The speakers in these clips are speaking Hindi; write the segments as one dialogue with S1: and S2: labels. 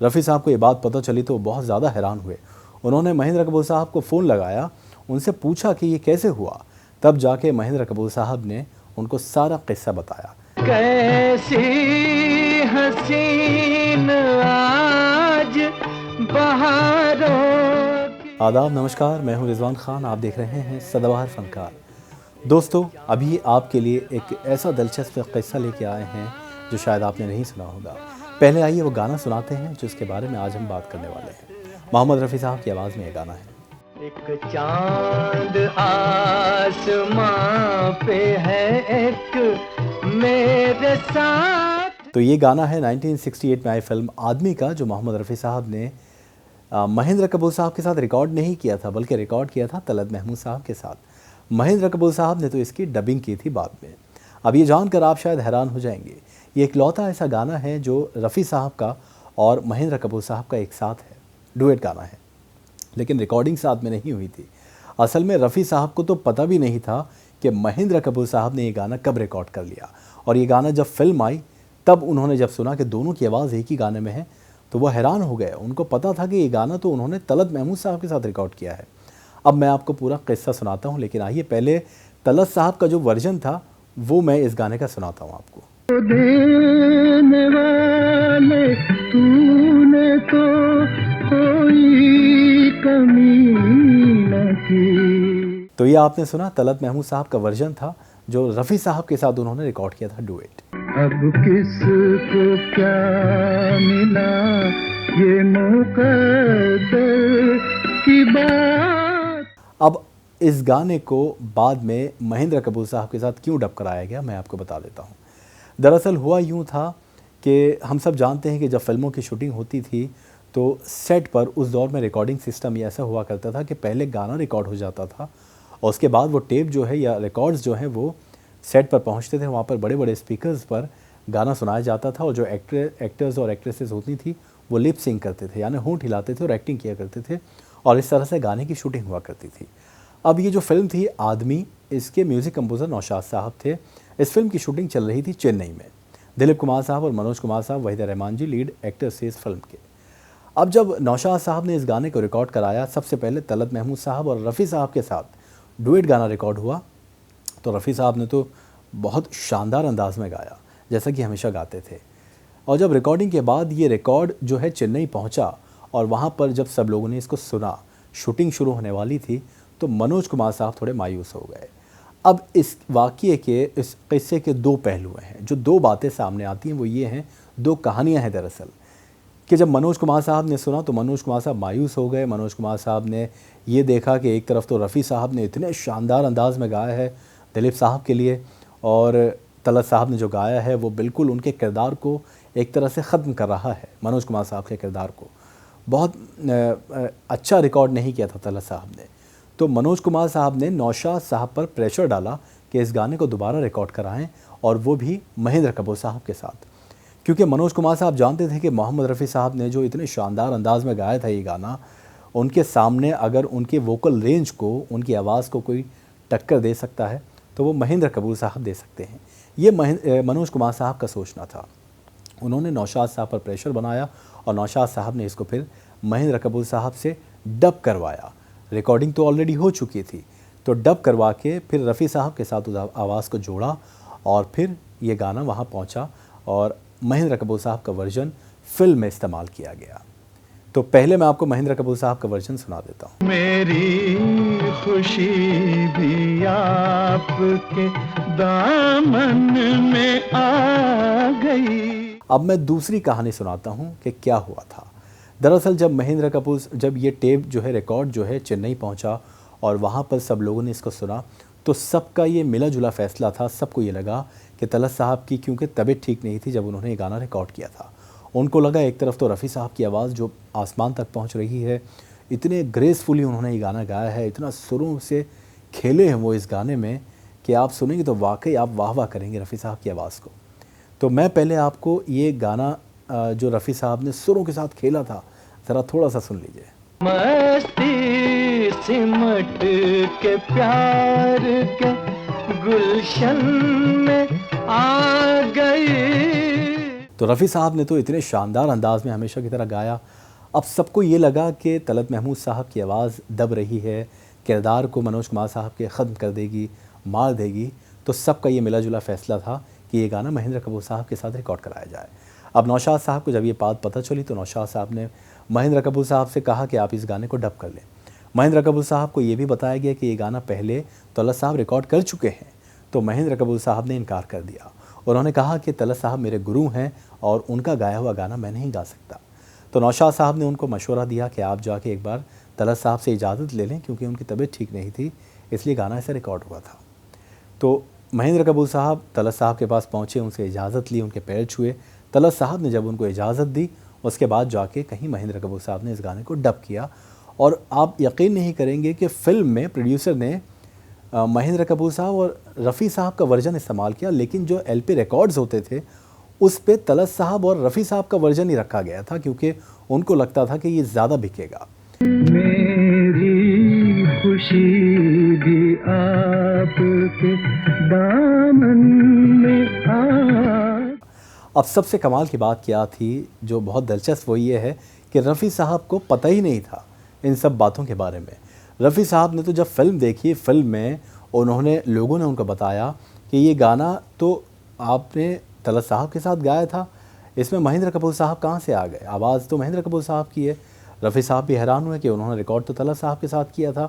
S1: रफ़ी साहब को ये बात पता चली तो वो बहुत ज़्यादा हैरान हुए। उन्होंने महेंद्र कपूर साहब को फ़ोन लगाया, उनसे पूछा कि ये कैसे हुआ। तब जाके महेंद्र कपूर साहब ने उनको सारा किस्सा बताया।
S2: कैसी हसीन आज बहारों।
S1: आदाब, नमस्कार, मैं हूं रिजवान खान। आप देख रहे हैं सदाबहार फनकार। दोस्तों, अभी आपके लिए एक ऐसा दिलचस्प किस्सा लेके आए हैं जो शायद आपने नहीं सुना होगा। पहले आइए वो गाना सुनाते हैं जिसके बारे में आज हम बात करने वाले हैं। मोहम्मद रफ़ी साहब की आवाज़ में ये गाना है।
S2: एक चांद आसमां पे है एक मेरे साथ।
S1: तो ये गाना है 1968 में आई फिल्म आदमी का, जो मोहम्मद रफ़ी साहब ने महेंद्र कपूर साहब के साथ रिकॉर्ड नहीं किया था, बल्कि रिकॉर्ड किया था तलत महमूद साहब के साथ। महेंद्र कपूर साहब ने तो इसकी डबिंग की थी बाद में। अब ये जानकर आप शायद हैरान हो जाएंगे, ये इकलौता ऐसा गाना है जो रफ़ी साहब का और महेंद्र कपूर साहब का एक साथ है, डुएट गाना है। लेकिन रिकॉर्डिंग साथ में नहीं हुई थी। असल में रफ़ी साहब को तो पता भी नहीं था कि महेंद्र कपूर साहब ने ये गाना कब रिकॉर्ड कर लिया। और ये गाना जब फिल्म आई तब उन्होंने जब सुना कि दोनों की आवाज़ एक ही गाने में है तो वो हैरान हो गए। उनको पता था कि ये गाना तो उन्होंने तलत महमूद साहब के साथ रिकॉर्ड किया है। अब मैं आपको पूरा किस्सा सुनाता हूँ, लेकिन आइए पहले तलत साहब का जो वर्जन था वो मैं इस गाने का सुनाता हूँ आपको।
S2: देने वाले तूने तो कोई कमी न की।
S1: तो ये आपने सुना तलत महमूद साहब का वर्जन था जो रफ़ी साहब के साथ उन्होंने रिकॉर्ड किया था, डुएट।
S2: अब किसको क्या मिला ये मुकद्दर की बात।
S1: अब इस गाने को बाद में महेंद्र कपूर साहब के साथ क्यों डब कराया गया, मैं आपको बता देता हूँ। दरअसल हुआ यूँ था कि हम सब जानते हैं कि जब फिल्मों की शूटिंग होती थी तो सेट पर उस दौर में रिकॉर्डिंग सिस्टम ये ऐसा हुआ करता था कि पहले गाना रिकॉर्ड हो जाता था और उसके बाद वो टेप जो है या रिकॉर्ड्स जो हैं वो सेट पर पहुंचते थे। वहाँ पर बड़े बड़े स्पीकर्स पर गाना सुनाया जाता था और जो एक्टर्स और एक्ट्रेसेस होती थी वो लिप सिंग करते थे, यानी होंठ हिलाते थे और एक्टिंग किया करते थे, और इस तरह से गाने की शूटिंग हुआ करती थी। अब ये जो फिल्म थी आदमी, इसके म्यूज़िक कंपोज़र नौशाद साहब थे। इस फिल्म की शूटिंग चल रही थी चेन्नई में। दिलीप कुमार साहब और मनोज कुमार साहब, वहीदा रहमान जी लीड एक्टर्स थे इस फिल्म के। अब जब नौशाद साहब ने इस गाने को रिकॉर्ड कराया, सबसे पहले तलत महमूद साहब और रफ़ी साहब के साथ डुएट गाना रिकॉर्ड हुआ, तो रफ़ी साहब ने तो बहुत शानदार अंदाज में गाया जैसा कि हमेशा गाते थे। और जब रिकॉर्डिंग के बाद ये रिकॉर्ड जो है चेन्नई पहुंचा और वहाँ पर जब सब लोगों ने इसको सुना, शूटिंग शुरू होने वाली थी, तो मनोज कुमार साहब थोड़े मायूस हो गए। अब इस वाक़ये के, इस किस्से के दो पहलू हैं, जो दो बातें सामने आती हैं वो ये हैं, दो कहानियाँ हैं दरअसल, कि जब मनोज कुमार साहब ने सुना तो मनोज कुमार साहब मायूस हो गए। मनोज कुमार साहब ने ये देखा कि एक तरफ तो रफ़ी साहब ने इतने शानदार अंदाज में गाया है दिलीप साहब के लिए, और तलत साहब ने जो गाया है वो बिल्कुल उनके किरदार को एक तरह से ख़त्म कर रहा है। मनोज कुमार साहब के किरदार को बहुत अच्छा रिकॉर्ड नहीं किया था तलत साहब ने। तो मनोज कुमार साहब ने नौशाद साहब पर प्रेशर डाला कि इस गाने को दोबारा रिकॉर्ड कराएं, और वो भी महेंद्र कपूर साहब के साथ, क्योंकि मनोज कुमार साहब जानते थे कि मोहम्मद रफ़ी साहब ने जो इतने शानदार अंदाज में गाया था ये गाना, उनके सामने अगर उनके वोकल रेंज को, उनकी आवाज़ को कोई टक्कर दे सकता है तो वो महेंद्र कपूर साहब दे सकते हैं। ये मनोज कुमार साहब का सोचना था। उन्होंने नौशाद साहब पर प्रेशर बनाया और नौशाद साहब ने इसको फिर महेंद्र कपूर साहब से डब करवाया। रिकॉर्डिंग तो ऑलरेडी हो चुकी थी, तो डब करवा के फिर रफ़ी साहब के साथ उस आवाज़ को जोड़ा और फिर ये गाना वहाँ पहुँचा और महेंद्र कपूर साहब का वर्जन फिल्म में इस्तेमाल किया गया। तो पहले मैं आपको महेंद्र कपूर साहब का वर्जन सुना देता हूँ।
S2: मेरी खुशी भी आपके दामन में आ गई।
S1: अब मैं दूसरी कहानी सुनाता हूँ कि क्या हुआ था। दरअसल जब ये टेप जो है, रिकॉर्ड जो है चेन्नई पहुँचा और वहाँ पर सब लोगों ने इसको सुना, तो सबका ये मिला जुला फैसला था। सबको ये लगा कि तलत साहब की क्योंकि तबीयत ठीक नहीं थी जब उन्होंने ये गाना रिकॉर्ड किया था, उनको लगा एक तरफ तो रफ़ी साहब की आवाज़ जो आसमान तक पहुंच रही है, इतने ग्रेसफुली उन्होंने ये गाना गाया है, इतना सुरों से खेले हैं वो इस गाने में कि आप सुनेंगे तो वाकई आप वाह वाह करेंगे रफ़ी साहब की आवाज़ को। तो मैं पहले आपको ये गाना जो रफ़ी साहब ने सुरों के साथ खेला था, ज़रा थोड़ा सा सुन लीजिए।
S2: मस्ती सिमट के प्यार के गुलशन में आ गई।
S1: तो रफ़ी साहब ने तो इतने शानदार अंदाज में हमेशा की तरह गाया। अब सबको ये लगा कि तलत महमूद साहब की आवाज़ दब रही है, किरदार को मनोज कुमार साहब के ख़त्म कर देगी, मार देगी। तो सबका ये मिला जुला फ़ैसला था कि ये गाना महेंद्र कपूर साहब के साथ रिकॉर्ड कराया जाए। अब नौशाद साहब को जब ये बात पता चली तो नौशाद साहब ने महेंद्र कपूर साहब से कहा कि आप इस गाने को डब कर लें। महेंद्र कपूर साहब को ये भी बताया गया कि ये गाना पहले तलत साहब रिकॉर्ड कर चुके हैं, तो महेंद्र कपूर साहब ने इनकार कर दिया। उन्होंने कहा कि तलत साहब मेरे गुरु हैं और उनका गाया हुआ गाना मैं नहीं गा सकता। तो नौशाद साहब ने उनको मशवरा दिया कि आप जाके एक बार तलत साहब से इजाज़त ले लें, क्योंकि उनकी तबीयत ठीक नहीं थी, इसलिए गाना ऐसे रिकॉर्ड हुआ था। तो महेंद्र कपूर साहब तलत साहब के पास पहुँचे, उनसे इजाज़त ली, उनके पैर छुए। तलत साहब ने जब उनको इजाज़त दी, उसके बाद जाके कहीं महेंद्र कपूर साहब ने इस गाने को डब किया। और आप यकीन नहीं करेंगे कि फ़िल्म में प्रोड्यूसर ने महेंद्र कपूर साहब और रफ़ी साहब का वर्जन इस्तेमाल किया, लेकिन जो एलपी रिकॉर्ड्स होते थे उस पे तलत साहब और रफ़ी साहब का वर्जन ही रखा गया था, क्योंकि उनको लगता था कि ये ज़्यादा बिकेगा।
S2: मेरी खुशी भी आपके दामन में आ।
S1: अब सबसे कमाल की बात क्या थी, जो बहुत दिलचस्प वो ये है कि रफ़ी साहब को पता ही नहीं था इन सब बातों के बारे में। रफ़ी साहब ने तो जब फ़िल्म देखी, फ़िल्म में लोगों ने उनको बताया कि ये गाना तो आपने तलत साहब के साथ गाया था, इसमें महेंद्र कपूर साहब कहाँ से आ गए, आवाज़ तो महेंद्र कपूर साहब की है। रफ़ी साहब भी हैरान हुए कि उन्होंने रिकॉर्ड तो तलत साहब के साथ किया था,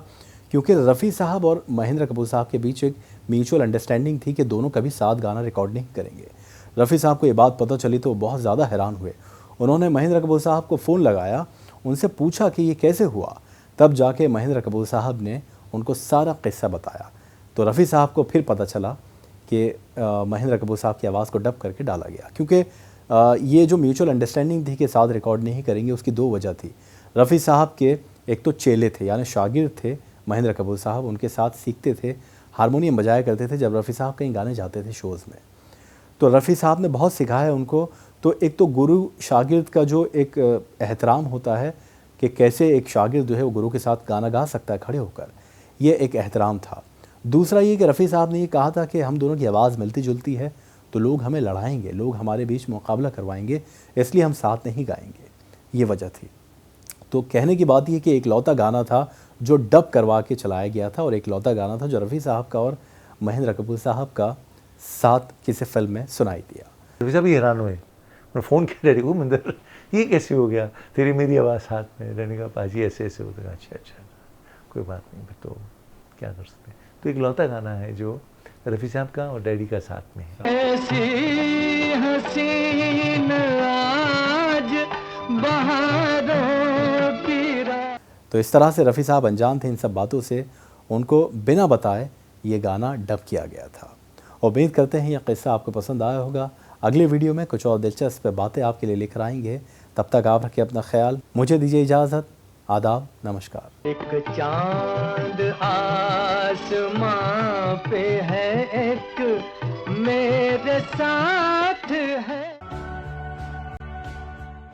S1: क्योंकि रफ़ी साहब और महेंद्र कपूर साहब के बीच एक म्यूचुअल अंडरस्टैंडिंग थी कि दोनों कभी साथ गाना रिकॉर्ड नहीं करेंगे। रफ़ी साहब को ये बात पता चली तो बहुत ज़्यादा हैरान हुए। उन्होंने महेंद्र कपूर साहब को फ़ोन लगाया, उनसे पूछा कि ये कैसे हुआ। तब जाके महेंद्र कपूर साहब ने उनको सारा किस्सा बताया। तो रफ़ी साहब को फिर पता चला कि महेंद्र कपूर साहब की आवाज़ को डब करके डाला गया, क्योंकि ये जो म्यूचुअल अंडरस्टैंडिंग थी कि साथ रिकॉर्ड नहीं करेंगे, उसकी दो वजह थी। रफ़ी साहब के एक तो चेले थे, यानी शागिर्द थे महेंद्र कपूर साहब, उनके साथ सीखते थे, हारमोनियम बजाया करते थे जब रफ़ी साहब कहीं गाने जाते थे शोज़ में। तो रफ़ी साहब ने बहुत सिखाया उनको। तो एक तो गुरु शागिर्द का जो एक एहतराम होता है कि कैसे एक शागिर्द जो है वो गुरु के साथ गाना गा सकता है खड़े होकर, ये एक एहतराम था। दूसरा ये कि रफ़ी साहब ने ये कहा था कि हम दोनों की आवाज़ मिलती जुलती है तो लोग हमें लड़ाएंगे, लोग हमारे बीच मुकाबला करवाएंगे, इसलिए हम साथ नहीं गाएंगे, ये वजह थी। तो कहने की बात ये कि एक लौता गाना था जो डब करवा के चलाया गया था, और एक लौता गाना था जो रफ़ी साहब का और महेंद्र कपूर साहब का साथ किसी फिल्म में सुनाई दिया।
S3: रफ़ी साहब भी हैरान हुए, उन्होंने फ़ोन किया डैडी को, मंदिर ये कैसे हो गया, तेरी मेरी आवाज़ साथ में। डैडी का पाजी ऐसे ऐसे होता है। अच्छा कोई बात नहीं, फिर तो क्या कर सकते हैं। तो एक लौता गाना है जो रफ़ी साहब का और डैडी का साथ में है।
S2: ऐसी हसीन आज बहारों की रात।
S1: तो इस तरह से रफ़ी साहब अनजान थे इन सब बातों से, उनको बिना बताए ये गाना डब किया गया था। उम्मीद करते हैं यह किस्सा आपको पसंद आया होगा। अगले वीडियो में कुछ और दिलचस्प बातें आपके लिए लेकर आएंगे। तब तक आप रखें अपना ख्याल। मुझे दीजिए इजाज़त। आदाब, नमस्कार।
S2: एक चांद आसमां पे है, एक मेरे साथ